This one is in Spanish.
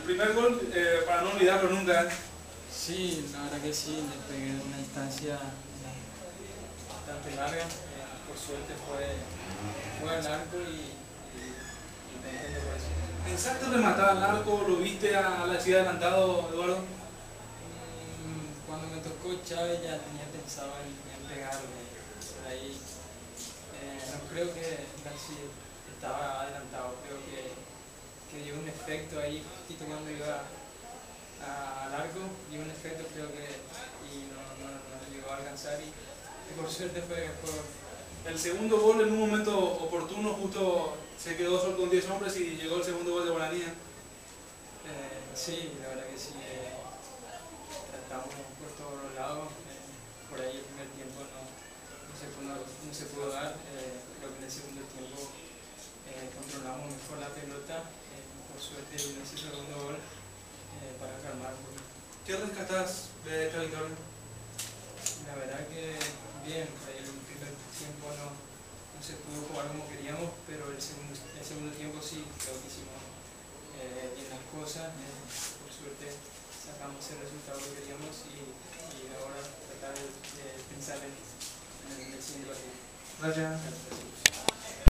primer gol, para no olvidarlo nunca. Sí, la verdad que sí, le pegué en una distancia bastante larga. Por suerte fue al arco y contento por eso. ¿Pensaste rematar al arco? ¿Lo viste a la ciudad adelantado, Eduardo? Cuando me tocó Chávez ya tenía pensado en pegarle. Por ahí no creo que Messi estaba adelantado, creo que dio un efecto ahí justito cuando iba al arco, dio un efecto creo que y no llegó a alcanzar y por suerte fue por... El segundo gol en un momento oportuno, justo se quedó solo con 10 hombres y llegó el segundo gol de Guaraní. Sí, la verdad que sí, tratamos por todos los lados, por ahí el primer tiempo no se pudo dar, creo que en el segundo tiempo controlamos mejor la pelota, por suerte vino ese segundo gol para calmar un poquito. ¿Qué rescatás de esta victoria? La verdad que bien, el primer tiempo no se pudo jugar como queríamos, pero el segundo tiempo sí, creo que hicimos bien las cosas, por suerte sacamos el resultado que queríamos y ahora tratar de pensar en el siguiente partido. Gracias. Gracias.